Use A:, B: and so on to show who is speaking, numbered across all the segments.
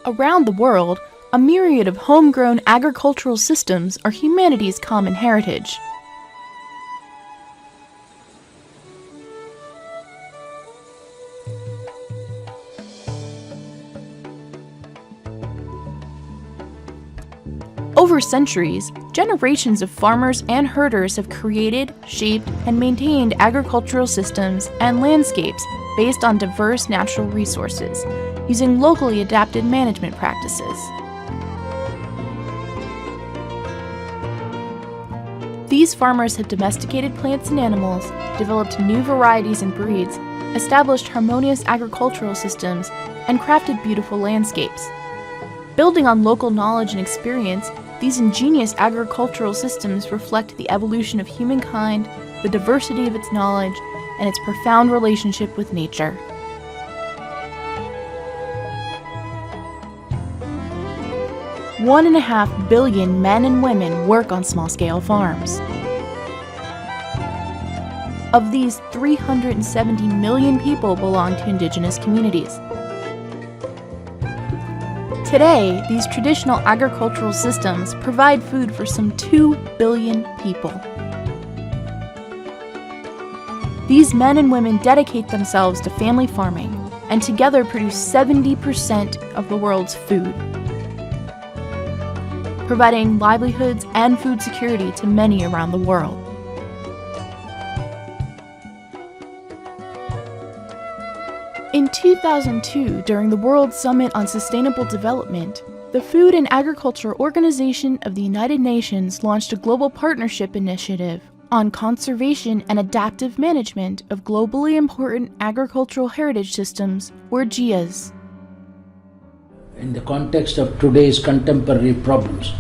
A: Around the world, a myriad of homegrown agricultural systems are humanity's common heritage. Over centuries, generations of farmers and herders have created, shaped, and maintained agricultural systems and landscapes based on diverse natural resources, using locally adapted management practices. These farmers have domesticated plants and animals, developed new varieties and breeds, established harmonious agricultural systems, and crafted beautiful landscapes. Building on local knowledge and experience, these ingenious agricultural systems reflect the evolution of humankind, the diversity of its knowledge, and its profound relationship with nature. $1.5 billion men and women work on small-scale farms. Of these, 370 million people belong to indigenous communities. Today, these traditional agricultural systems provide food for some 2 billion people. These men and women dedicate themselves to family farming and together produce 70% of the world's food, providing livelihoods and food security to many around the world. In 2002, during the World Summit on Sustainable Development, the Food and Agriculture Organization of the United Nations launched a global partnership initiative on conservation and adaptive management of globally important agricultural heritage systems, or GIAHS.
B: In the context of today's contemporary problems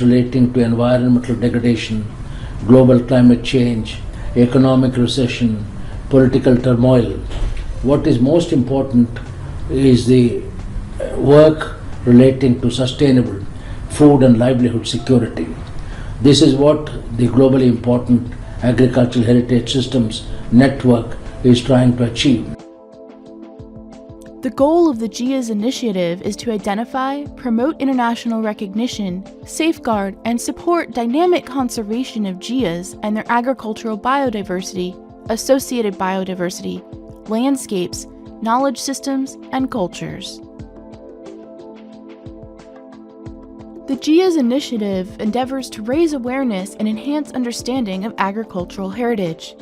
B: relating to environmental degradation, global climate change, economic recession, political turmoil, what is most important is the work relating to sustainable food and livelihood security. This is what the globally important agricultural heritage systems network is trying to achieve.
A: The goal of the GIAHS initiative is to identify, promote international recognition, safeguard, and support dynamic conservation of GIAHS and their agricultural biodiversity, associated biodiversity, landscapes, knowledge systems, and cultures. The GIAHS initiative endeavors to raise awareness and enhance understanding of agricultural heritage.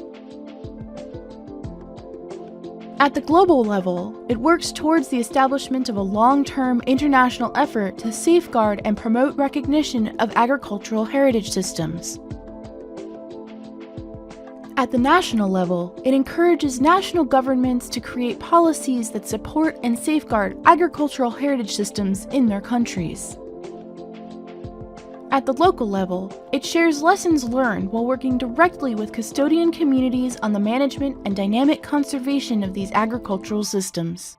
A: At the global level, it works towards the establishment of a long-term international effort to safeguard and promote recognition of agricultural heritage systems. At the national level, it encourages national governments to create policies that support and safeguard agricultural heritage systems in their countries. At the local level, it shares lessons learned while working directly with custodian communities on the management and dynamic conservation of these agricultural systems.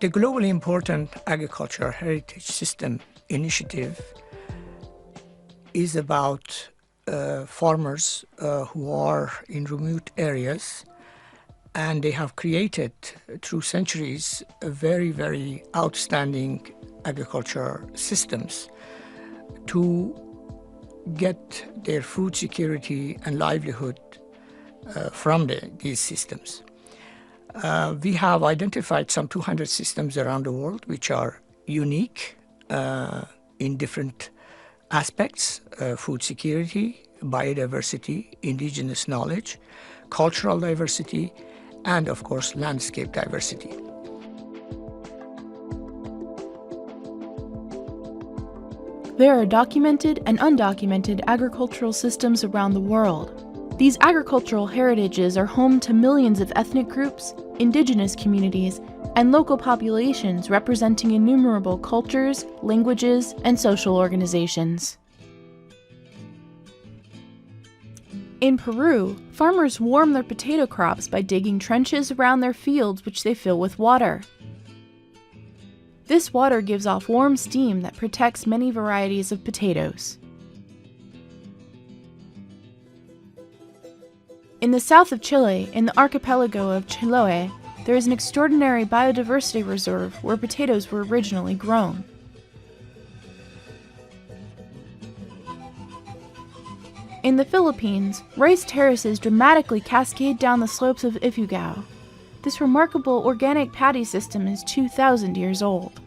C: The globally important Agricultural Heritage System initiative is about farmers who are in remote areas, and they have created through centuries a very, very outstanding agriculture systems to get their food security and livelihood from these systems. We have identified some 200 systems around the world which are unique in different aspects: food security, biodiversity, indigenous knowledge, cultural diversity, and of course landscape diversity.
A: There are documented and undocumented agricultural systems around the world. These agricultural heritages are home to millions of ethnic groups, indigenous communities, and local populations representing innumerable cultures, languages, and social organizations. In Peru, farmers warm their potato crops by digging trenches around their fields which they fill with water. This water gives off warm steam that protects many varieties of potatoes. In the south of Chile, in the archipelago of Chiloé, there is an extraordinary biodiversity reserve where potatoes were originally grown. In the Philippines, rice terraces dramatically cascade down the slopes of Ifugao. This remarkable organic paddy system is 2,000 years old.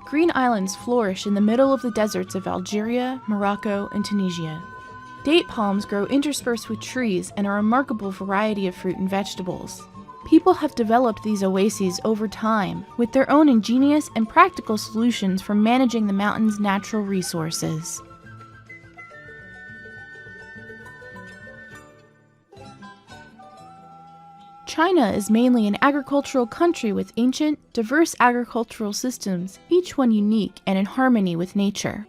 A: Green islands flourish in the middle of the deserts of Algeria, Morocco, and Tunisia. Date palms grow interspersed with trees and a remarkable variety of fruit and vegetables. People have developed these oases over time with their own ingenious and practical solutions for managing the mountain's natural resources. China is mainly an agricultural country with ancient, diverse agricultural systems, each one unique and in harmony with nature.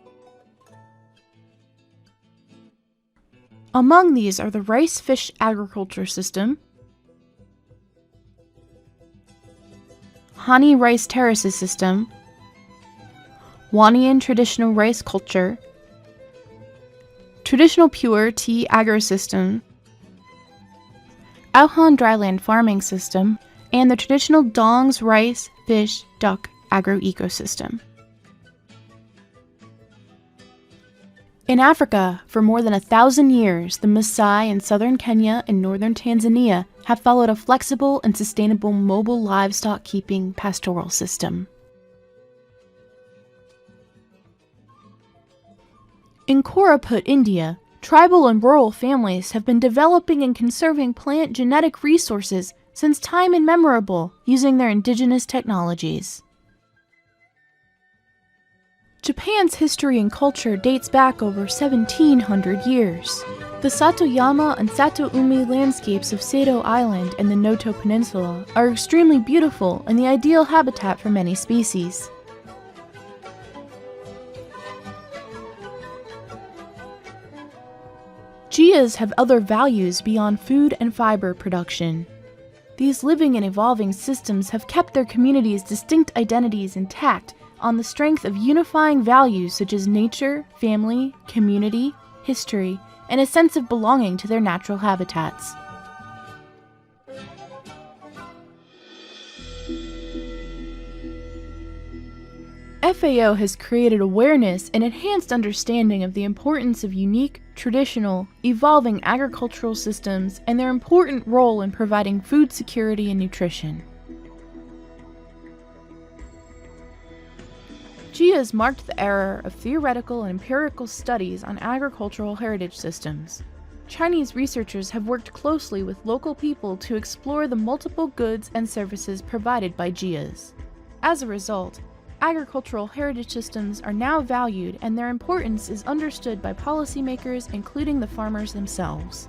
A: Among these are the rice-fish agriculture system, Hani rice terraces system, Wanian traditional rice culture, traditional pure tea agro-system, Auhan dryland farming system, and the traditional dongs rice, fish, duck agro-ecosystem. In Africa, for more than 1,000 years, the Maasai in southern Kenya and northern Tanzania have followed a flexible and sustainable mobile livestock keeping pastoral system. In Koraput, India, tribal and rural families have been developing and conserving plant genetic resources since time immemorial using their indigenous technologies. Japan's history and culture dates back over 1,700 years. The Satoyama and Satoumi landscapes of Sado Island and the Noto Peninsula are extremely beautiful and the ideal habitat for many species. GIAHS have other values beyond food and fiber production. These living and evolving systems have kept their communities' distinct identities intact on the strength of unifying values such as nature, family, community, history, and a sense of belonging to their natural habitats. FAO has created awareness and enhanced understanding of the importance of unique, traditional, evolving agricultural systems and their important role in providing food security and nutrition. GIAHS marked the era of theoretical and empirical studies on agricultural heritage systems. Chinese researchers have worked closely with local people to explore the multiple goods and services provided by GIAHS. As a result, agricultural heritage systems are now valued and their importance is understood by policymakers, including the farmers themselves.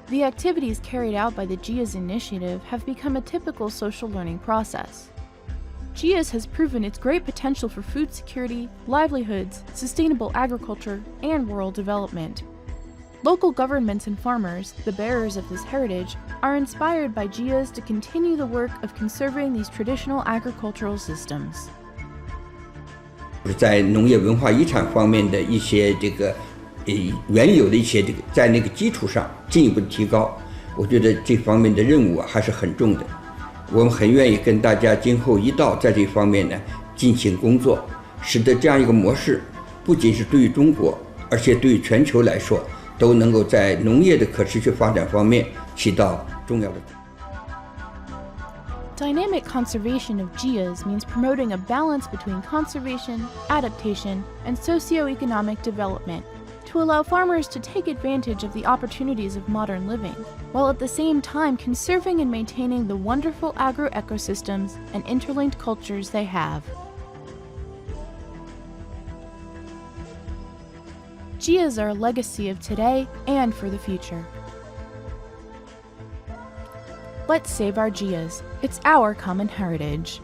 A: The activities carried out by the GIAHS initiative have become a typical social learning process. GIAHS has proven its great potential for food security, livelihoods, sustainable agriculture, and rural development. Local governments and farmers, the bearers of this heritage, are inspired by GIAHS to continue the work of conserving these traditional agricultural systems.
D: 在农业文化遗产方面的一些原有的一些在那个基础上进一步提高，我觉得这方面的任务还是很重的。我们很愿意跟大家今后一道在这方面呢进行工作，使得这样一个模式不仅是对于中国，而且对于全球来说，都能够在农业的可持续发展方面起到重要的。
A: Dynamic conservation of GIAHS means promoting a balance between conservation, adaptation, and socio-economic development to allow farmers to take advantage of the opportunities of modern living, while at the same time conserving and maintaining the wonderful agro-ecosystems and interlinked cultures they have. GIAHS are a legacy of today and for the future. Let's save our GIAHS. It's our common heritage.